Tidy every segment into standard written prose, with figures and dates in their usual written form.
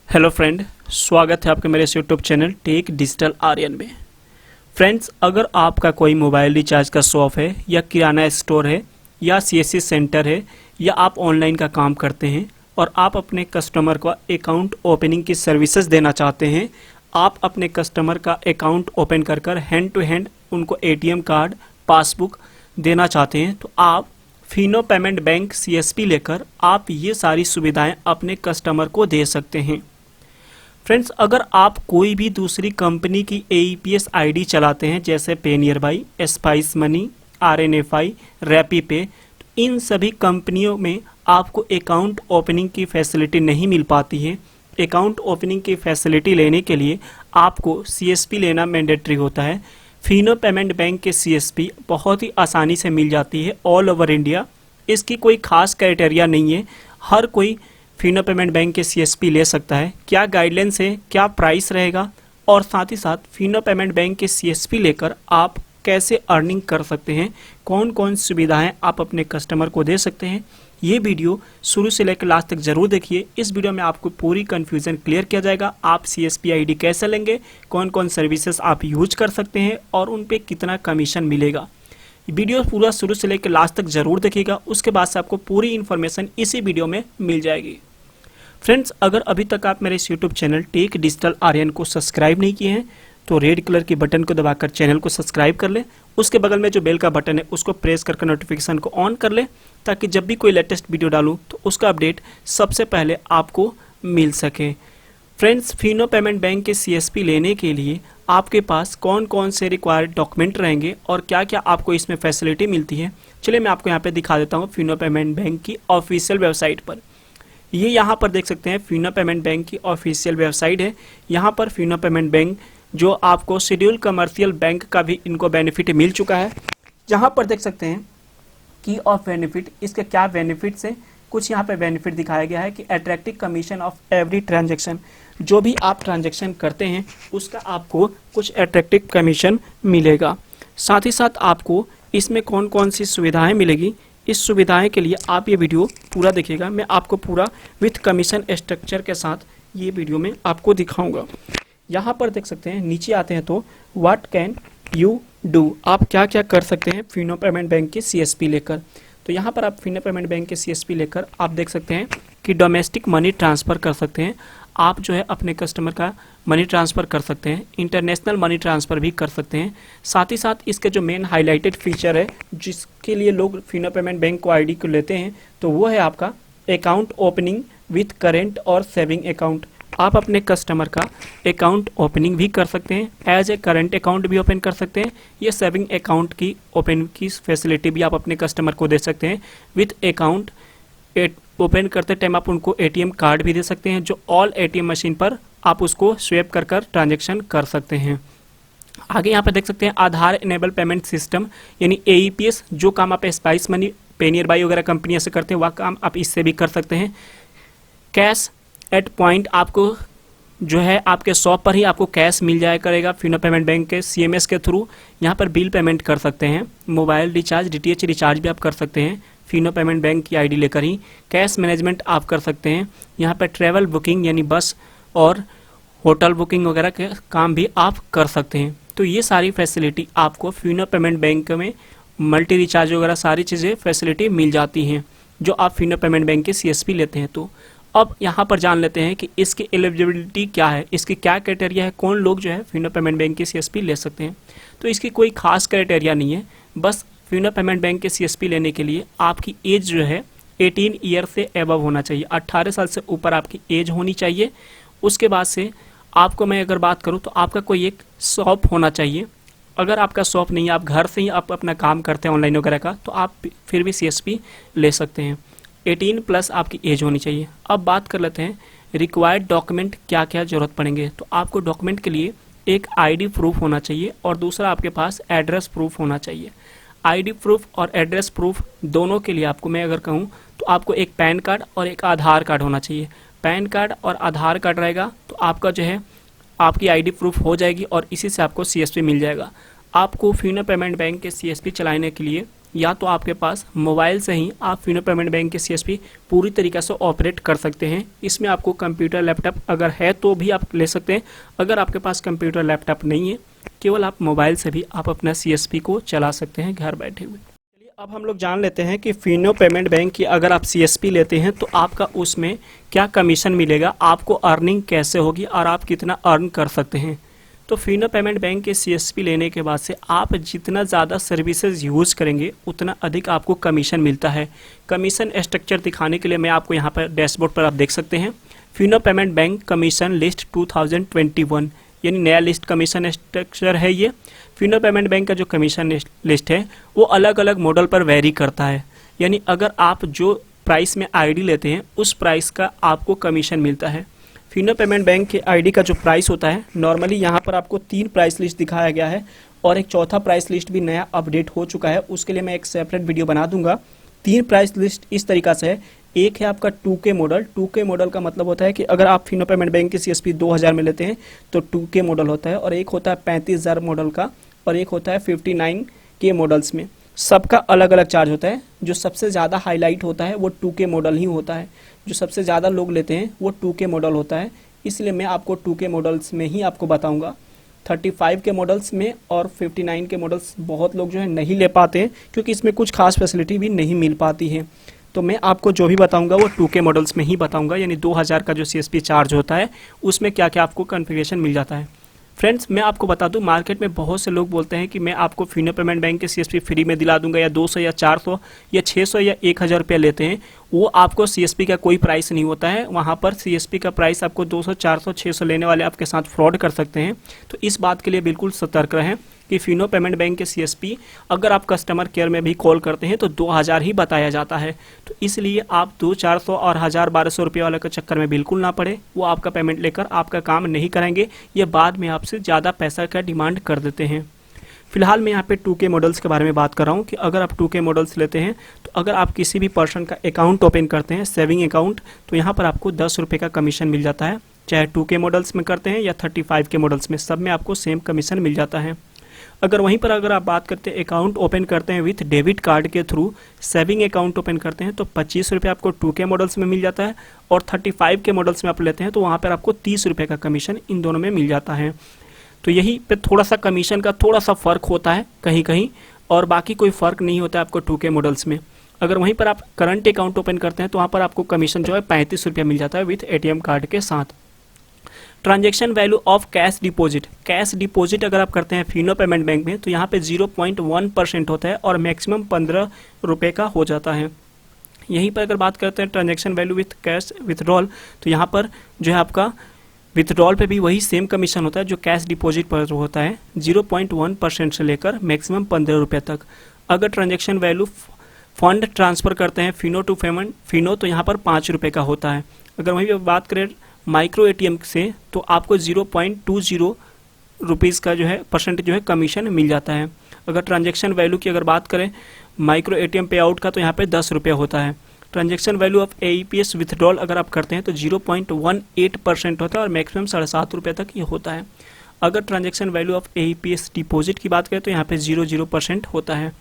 Hello friend, स्वागत है आपके मेरे इस YouTube channel Tech Digital Aryan में। फ्रेंड्स, अगर आपका कोई मोबाइल रिचार्ज का शॉप है या किराना स्टोर है या सीएससी सेंटर है या आप ऑनलाइन का काम करते हैं और आप अपने कस्टमर को अकाउंट ओपनिंग की सर्विसेज देना चाहते हैं, आप अपने कस्टमर का अकाउंट ओपन कर हैंड टू हैंड उनको एटीएम कार्ड, पासबुक देना चाहते हैं, तो आप फिनो पेमेंट बैंक सीएसपी लेकर आप ये सारी सुविधाएं अपने कस्टमर को दे सकते हैं। फ्रेंड्स, अगर आप कोई भी दूसरी कंपनी की एईपीएस आईडी चलाते हैं जैसे पेनियरबाई, स्पाइस मनी, आरएनएफआई, रैपीपे, तो इन सभी कंपनियों में आपको अकाउंट ओपनिंग की फैसिलिटी नहीं मिल पाती है। अकाउंट ओपनिंग की फैसिलिटी लेने के लिए आपको सीएसपी लेना मैंडेटरी होता है। फिनो पेमेंट बैंक के सीएसपी बहुत ही आसानी से मिल जाती है ऑल ओवर इंडिया। इसकी कोई खास क्राइटेरिया नहीं है, हर कोई फिनो पेमेंट बैंक के सीएसपी ले सकता है। क्या गाइडलाइंस है, क्या प्राइस रहेगा और साथ ही साथ फिनो पेमेंट बैंक के सीएसपी लेकर आप कैसे अर्निंग कर सकते हैं, कौन कौन सुविधाएं आप अपने कस्टमर को दे सकते हैं, ये वीडियो शुरू से लेकर लास्ट तक जरूर देखिए। इस वीडियो में आपको पूरी कन्फ्यूज़न क्लियर किया जाएगा। आप सीएसपी आईडी कैसे लेंगे, कौन कौन सर्विसेज आप यूज कर सकते हैं और उन पे कितना कमीशन मिलेगा। वीडियो पूरा शुरू से लेकर लास्ट तक जरूर देखिएगा, उसके बाद से आपको पूरी इन्फॉर्मेशन इसी वीडियो में मिल जाएगी। फ्रेंड्स, अगर अभी तक आप मेरे इस YouTube channel Tech Digital Aryan को सब्सक्राइब नहीं किए हैं तो रेड कलर की बटन को दबाकर चैनल को सब्सक्राइब कर ले। उसके बगल में जो बेल का बटन है उसको प्रेस करके नोटिफिकेशन को ऑन कर ले, ताकि जब भी कोई लेटेस्ट वीडियो डालूं तो उसका अपडेट सबसे पहले आपको मिल सके। फ्रेंड्स, फिनो पेमेंट बैंक के सीएसपी लेने के लिए आपके पास कौन कौन से रिक्वायर्ड डॉक्यूमेंट रहेंगे और क्या क्या आपको इसमें फैसिलिटी मिलती है, चलिए मैं आपको यहाँ पे दिखा देता हूँ। फिनो पेमेंट बैंक की ऑफिशियल वेबसाइट पर ये यहाँ पर देख सकते हैं, फिनो पेमेंट बैंक की ऑफिशियल वेबसाइट है। यहाँ पर फिनो पेमेंट बैंक जो आपको शेड्यूल कमर्शियल बैंक का भी इनको बेनिफिट मिल चुका है। यहाँ पर देख सकते हैं की ऑफ बेनिफिट, इसके क्या बेनिफिट्स हैं, कुछ यहाँ पे बेनिफिट दिखाया गया है कि attractive commission of every transaction, जो भी आप ट्रांजैक्शन करते हैं उसका आपको कुछ अट्रैक्टिव कमीशन मिलेगा। साथ ही साथ आपको इसमें कौन कौन सी सुविधाएं मिलेगी, इस सुविधाएं के लिए आप ये वीडियो पूरा देखिएगा। मैं आपको पूरा विथ कमीशन स्ट्रक्चर के साथ ये वीडियो में आपको दिखाऊंगा। यहाँ पर देख सकते हैं, नीचे आते हैं तो व्हाट कैन यू डू, आप क्या क्या कर सकते हैं फिनो पेमेंट बैंक की सीएसपी लेकर। तो यहाँ पर आप फिनो पेमेंट बैंक के सीएसपी लेकर आप देख सकते हैं कि डोमेस्टिक मनी ट्रांसफ़र कर सकते हैं। आप जो है अपने कस्टमर का मनी ट्रांसफ़र कर सकते हैं, इंटरनेशनल मनी ट्रांसफ़र भी कर सकते हैं। साथ ही साथ इसके जो मेन हाईलाइटेड फीचर है जिसके लिए लोग फिनो पेमेंट बैंक को आईडी को लेते हैं, तो वो है आपका अकाउंट ओपनिंग विथ करेंट और सेविंग अकाउंट। आप अपने कस्टमर का अकाउंट ओपनिंग भी कर सकते हैं, एज ए करेंट अकाउंट भी ओपन कर सकते हैं, ये सेविंग अकाउंट की ओपन की फैसिलिटी भी आप अपने कस्टमर को दे सकते हैं। विथ अकाउंट ओपन करते टाइम आप उनको एटीएम कार्ड भी दे सकते हैं, जो ऑल एटीएम मशीन पर आप उसको स्वैप कर ट्रांजेक्शन कर सकते हैं। आगे यहाँ पर देख सकते हैं आधार इनेबल पेमेंट सिस्टम यानी एईपीएस, जो काम आप स्पाइस मनी, पेनियरबाई वगैरह कंपनियों से करते हैं वह काम आप इससे भी कर सकते हैं। कैश एट पॉइंट, आपको जो है आपके शॉप पर ही आपको कैश मिल जाया करेगा फिनो पेमेंट बैंक के सीएमएस के थ्रू। यहाँ पर बिल पेमेंट कर सकते हैं, मोबाइल रिचार्ज, डीटीएच रिचार्ज भी आप कर सकते हैं फिनो पेमेंट बैंक की आईडी लेकर ही। कैश मैनेजमेंट आप कर सकते हैं, यहाँ पर ट्रैवल बुकिंग यानी बस और होटल बुकिंग वगैरह के काम भी आप कर सकते हैं। तो ये सारी फैसिलिटी आपको फिनो पेमेंट बैंक में मल्टी रिचार्ज वगैरह सारी चीज़ें फैसिलिटी मिल जाती हैं जो आप फिनो पेमेंट बैंक के सीएसपी लेते हैं। तो अब यहाँ पर जान लेते हैं कि इसकी एलिजिबिलिटी क्या है, इसकी क्या क्राइटेरिया है, कौन लोग जो है फिनो पेमेंट बैंक के सीएसपी ले सकते हैं। तो इसकी कोई खास क्राइटेरिया नहीं है, बस फिनो पेमेंट बैंक के सीएसपी लेने के लिए आपकी एज जो है 18 ईयर से एबव होना चाहिए, 18 साल से ऊपर आपकी एज होनी चाहिए। उसके बाद से आपको मैं अगर बात करूँ तो आपका कोई एक शॉप होना चाहिए। अगर आपका शॉप नहीं है, आप घर से ही आप अपना काम करते हैं ऑनलाइन वगैरह का, तो आप फिर भी सीएसपी ले सकते हैं। 18 प्लस आपकी एज होनी चाहिए। अब बात कर लेते हैं रिक्वायर्ड डॉक्यूमेंट क्या क्या ज़रूरत पड़ेंगे। तो आपको डॉक्यूमेंट के लिए एक आईडी प्रूफ होना चाहिए और दूसरा आपके पास एड्रेस प्रूफ होना चाहिए। आईडी प्रूफ और एड्रेस प्रूफ दोनों के लिए आपको मैं अगर कहूँ तो आपको एक पैन कार्ड और एक आधार कार्ड होना चाहिए। पैन कार्ड और आधार कार्ड रहेगा तो आपका जो है आपकी आईडी प्रूफ हो जाएगी और इसी से आपको सीएसपी मिल जाएगा। आपको फिनो पेमेंट बैंक के सीएसपी चलाने के लिए या तो आपके पास मोबाइल से ही आप फिनो पेमेंट बैंक के सीएसपी पूरी तरीके से ऑपरेट कर सकते हैं। इसमें आपको कंप्यूटर लैपटॉप अगर है तो भी आप ले सकते हैं। अगर आपके पास कंप्यूटर लैपटॉप नहीं है, केवल आप मोबाइल से भी आप अपना सीएसपी को चला सकते हैं घर बैठे हुए। चलिए अब हम लोग जान लेते हैं कि फिनो पेमेंट बैंक की अगर आप सीएसपी लेते हैं तो आपका उसमें क्या कमीशन मिलेगा, आपको अर्निंग कैसे होगी और आप कितना अर्न कर सकते हैं। तो फिनो पेमेंट बैंक के सीएसपी लेने के बाद से आप जितना ज़्यादा सर्विसेज यूज़ करेंगे उतना अधिक आपको कमीशन मिलता है। कमीशन स्ट्रक्चर दिखाने के लिए मैं आपको यहाँ पर डैशबोर्ड पर आप देख सकते हैं Fino payment bank commission list 2021, यानी नया लिस्ट कमीशन स्ट्रक्चर है। ये फिनो पेमेंट बैंक का जो कमीशन लिस्ट है वो अलग अलग मॉडल पर वेरी करता है, यानी अगर आप जो प्राइस में आईडी लेते हैं उस प्राइस का आपको कमीशन मिलता है। फिनो पेमेंट बैंक के आईडी का जो प्राइस होता है, नॉर्मली यहाँ पर आपको 3 प्राइस लिस्ट दिखाया गया है और एक चौथा प्राइस लिस्ट भी नया अपडेट हो चुका है, उसके लिए मैं एक सेपरेट वीडियो बना दूंगा। 3 प्राइस लिस्ट इस तरीक़ा से है। एक है आपका 2K मॉडल। 2K मॉडल का मतलब होता है कि अगर आप फिनो पेमेंट बैंक की सीएसपी 2000 में लेते हैं तो 2K मॉडल होता है, और एक होता है 35,000 मॉडल का, और एक होता है 59K मॉडल्स में। सबका अलग अलग चार्ज होता है। जो सबसे ज़्यादा हाईलाइट होता है वो 2K मॉडल ही होता है, जो सबसे ज़्यादा लोग लेते हैं वो 2K मॉडल होता है, इसलिए मैं आपको 2K मॉडल्स में ही आपको बताऊंगा। 35 के मॉडल्स में और 59 के मॉडल्स बहुत लोग जो है नहीं ले पाते हैं, क्योंकि इसमें कुछ खास फैसिलिटी भी नहीं मिल पाती है। तो मैं आपको जो भी बताऊंगा वो 2K मॉडल्स में ही बताऊंगा, यानी 2000 का जो सीएसपी चार्ज होता है उसमें क्या क्या आपको कॉन्फ़िगरेशन मिल जाता है। फ्रेंड्स, मैं आपको बता दूं, मार्केट में बहुत से लोग बोलते हैं कि मैं आपको फिनो पेमेंट बैंक के सीएसपी फ्री में दिला दूंगा, या 200 या 400 या 600 या 1000 रुपये लेते हैं। वो आपको सीएसपी का कोई प्राइस नहीं होता है। वहाँ पर सीएसपी का प्राइस आपको 200, 400, 600 लेने वाले आपके साथ फ्रॉड कर सकते हैं। तो इस बात के लिए बिल्कुल सतर्क रहें कि फिनो पेमेंट बैंक के सीएसपी अगर आप कस्टमर केयर में भी कॉल करते हैं तो 2000 ही बताया जाता है। तो इसलिए आप 200, 400 और 1000, 1200 रुपये वाले के चक्कर में बिल्कुल ना पड़े। वो आपका पेमेंट लेकर आपका काम नहीं करेंगे, ये बाद में आपसे ज़्यादा पैसा का डिमांड कर देते हैं। फिलहाल मैं यहाँ पे 2K मॉडल्स के बारे में बात कर रहा हूँ कि अगर आप 2K मॉडल्स लेते हैं तो अगर आप किसी भी पर्सन का अकाउंट ओपन करते हैं, सेविंग अकाउंट, तो यहाँ पर आपको 10 रुपये का कमीशन मिल जाता है। चाहे 2K मॉडल्स में करते हैं या 35 के मॉडल्स में, सब में आपको सेम कमीशन मिल जाता है। अगर वहीं पर अगर आप बात करते हैं अकाउंट ओपन करते हैं विथ डेबिट कार्ड के थ्रू, सेविंग अकाउंट ओपन करते हैं तो 25 रुपये आपको 2K मॉडल्स में मिल जाता है, और 35 के मॉडल्स में आप लेते हैं तो वहाँ पर आपको 30 रुपये का कमीशन इन दोनों में मिल जाता है। तो यही पे थोड़ा सा कमीशन का थोड़ा सा फ़र्क होता है कहीं कहीं, और बाकी कोई फ़र्क नहीं होता है आपको 2K मॉडल्स में। अगर वहीं पर आप करंट अकाउंट ओपन करते हैं तो वहाँ पर आपको कमीशन जो है 35 रुपये मिल जाता है विथ ATM कार्ड के साथ। Transaction value of cash deposit अगर आप करते हैं फिनो पेमेंट बैंक में तो यहाँ पे 0.1% होता है और मैक्सिमम 15 रुपये का हो जाता है। यहीं पर अगर बात करते हैं transaction value with cash withdrawal, तो यहाँ पर जो है आपका विथड्रॉल पे भी वही सेम कमीशन होता है जो कैश डिपॉजिट पर होता है, 0.1% से लेकर मैक्सिमम 15 रुपये तक। अगर ट्रांजैक्शन वैल्यू फंड ट्रांसफ़र करते हैं फिनो टू फिनो तो यहाँ पर 5 रुपये का होता है। अगर वहीं पर बात करें माइक्रो ATM से तो आपको 0.20 रुपीज़ का जो है परसेंट जो है कमीशन मिल जाता है। अगर ट्रांजैक्शन वैल्यू की अगर बात करें माइक्रो ATM पे आउट का तो यहाँ पे 10 रुपये होता है। Transaction value of AEPS withdrawal अगर आप करते हैं तो 0.18% होता है और मैक्सिमम 7.5 रुपये तक ये होता है। अगर transaction value of AEPS deposit की बात करें तो यहाँ पे 0% होता है।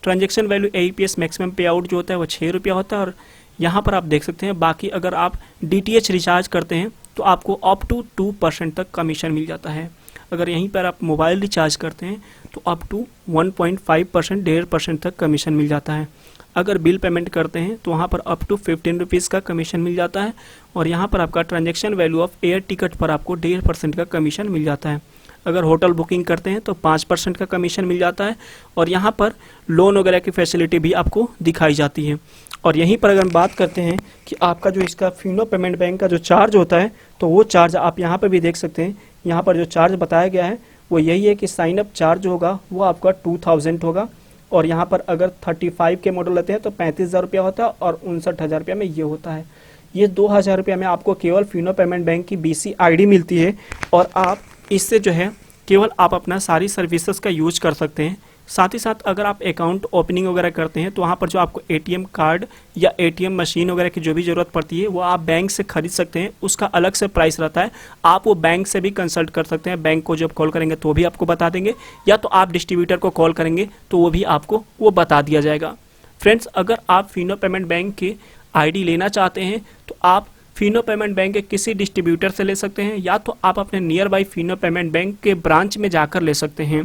ट्रांजैक्शन वैल्यू AEPS मैक्सिमम पे आउट जो होता है वो 6 रुपया होता है, और यहाँ पर आप देख सकते हैं बाकी अगर आप DTH रिचार्ज करते हैं तो आपको अप टू 2% तक कमीशन मिल जाता है। अगर यहीं पर आप मोबाइल रिचार्ज करते हैं तो अप टू 1.5%, 1.5% तक कमीशन मिल जाता है। अगर बिल पेमेंट करते हैं तो वहाँ पर अप टू 15 रुपीज़ का कमीशन मिल जाता है, और यहाँ पर आपका transaction value of air ticket पर आपको 1.5% का कमीशन मिल जाता है। अगर होटल बुकिंग करते हैं तो 5% का कमीशन मिल जाता है, और यहाँ पर लोन वगैरह की फैसिलिटी भी आपको दिखाई जाती है। और यहीं पर अगर हम बात करते हैं कि आपका जो इसका फिनो पेमेंट बैंक का जो चार्ज होता है तो वो चार्ज आप यहाँ पर भी देख सकते हैं। यहाँ पर जो चार्ज बताया गया है वो यही है कि साइन अप चार्ज होगा वो आपका 2000 होगा, और यहाँ पर अगर 35 के मॉडल लेते हैं तो 35,000 रुपया होता है, और 59,000 रुपया में ये होता है। ये 2000 रुपया में आपको केवल फिनो पेमेंट बैंक की BC ID मिलती है, और आप इससे जो है केवल आप अपना सारी सर्विसेज का यूज कर सकते हैं। साथ ही साथ अगर आप अकाउंट ओपनिंग वगैरह करते हैं तो वहाँ पर जो आपको एटीएम कार्ड या एटीएम मशीन वगैरह की जो भी ज़रूरत पड़ती है वो आप बैंक से खरीद सकते हैं, उसका अलग से प्राइस रहता है। आप वो बैंक से भी कंसल्ट कर सकते हैं, बैंक को जब कॉल करेंगे तो भी आपको बता देंगे, या तो आप डिस्ट्रीब्यूटर को कॉल करेंगे तो वो भी आपको वो बता दिया जाएगा। फ्रेंड्स, अगर आप फिनो पेमेंट बैंक के आईडी लेना चाहते हैं तो आप फिनो पेमेंट बैंक के किसी डिस्ट्रीब्यूटर से ले सकते हैं, या तो आप अपने near by Fino payment bank के ब्रांच में जाकर ले सकते हैं।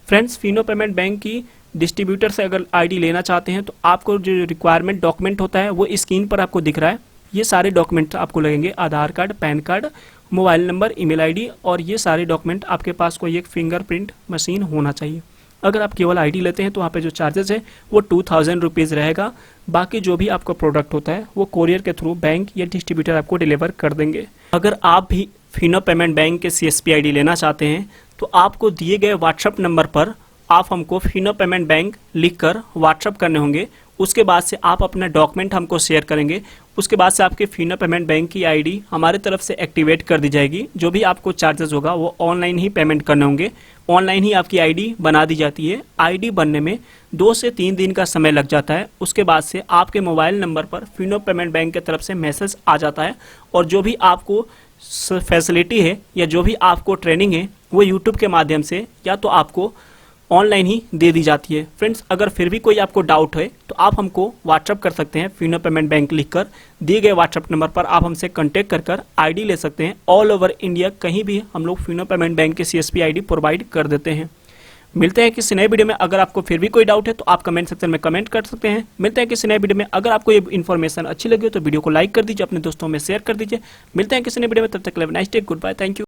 फ्रेंड्स, फिनो पेमेंट बैंक की डिस्ट्रीब्यूटर से अगर आईडी लेना चाहते हैं तो आपको जो रिक्वायरमेंट डॉक्यूमेंट होता है वो स्क्रीन पर आपको दिख रहा है। ये सारे डॉक्यूमेंट आपको लगेंगे, Aadhaar card, PAN card, mobile number, email ID, और ये सारे डॉक्यूमेंट आपके पास कोई एक फिंगरप्रिंट मशीन होना चाहिए। अगर आप केवल आईडी लेते हैं तो वहाँ पे जो चार्जेस है वो 2000 रुपीज़ रहेगा। बाकी जो भी आपका प्रोडक्ट होता है वो कोरियर के थ्रू बैंक या डिस्ट्रीब्यूटर आपको डिलीवर कर देंगे। अगर आप भी फिनो पेमेंट बैंक के CSP आईडी लेना चाहते हैं तो आपको दिए गए व्हाट्सएप नंबर पर आप हमको फिनो पेमेंट बैंक लिखकर व्हाट्सएप करने होंगे। उसके बाद से आप अपना डॉक्यूमेंट हमको शेयर करेंगे। उसके बाद से आपके फिनो पेमेंट बैंक की आईडी हमारे तरफ से एक्टिवेट कर दी जाएगी। जो भी आपको चार्जेस होगा वो ऑनलाइन ही पेमेंट करने होंगे, ऑनलाइन ही आपकी आईडी बना दी जाती है। आईडी बनने में 2 से 3 दिन का समय लग जाता है। उसके बाद से आपके मोबाइल नंबर पर फिनो पेमेंट बैंक की तरफ से मैसेज आ जाता है, और जो भी आपको फैसिलिटी है या जो भी आपको ट्रेनिंग है वो यूट्यूब के माध्यम से या तो आपको ऑनलाइन ही दे दी जाती है। फ्रेंड्स, अगर फिर भी कोई आपको डाउट है तो आप हमको व्हाट्सअप कर सकते हैं। फिनो पेमेंट बैंक लिखकर दिए गए व्हाट्सअप नंबर पर आप हमसे कांटेक्ट कर आईडी ले सकते हैं। ऑल ओवर इंडिया कहीं भी हम लोग फिनो पेमेंट बैंक के CSP आईडी प्रोवाइड कर देते हैं। मिलते हैं किसी नए वीडियो में। अगर आपको फिर भी कोई डाउट है तो आप कमेंट सेक्शन में कमेंट कर सकते हैं। मिलते हैं किसी नए वीडियो में। अगर आपको ये इन्फॉर्मेशन अच्छी लगी हो तो वीडियो को लाइक कर दीजिए, अपने दोस्तों में शेयर कर दीजिए। मिलते हैं किसी नए वीडियो में, तब तक के लिए nice day, good bye, thank you.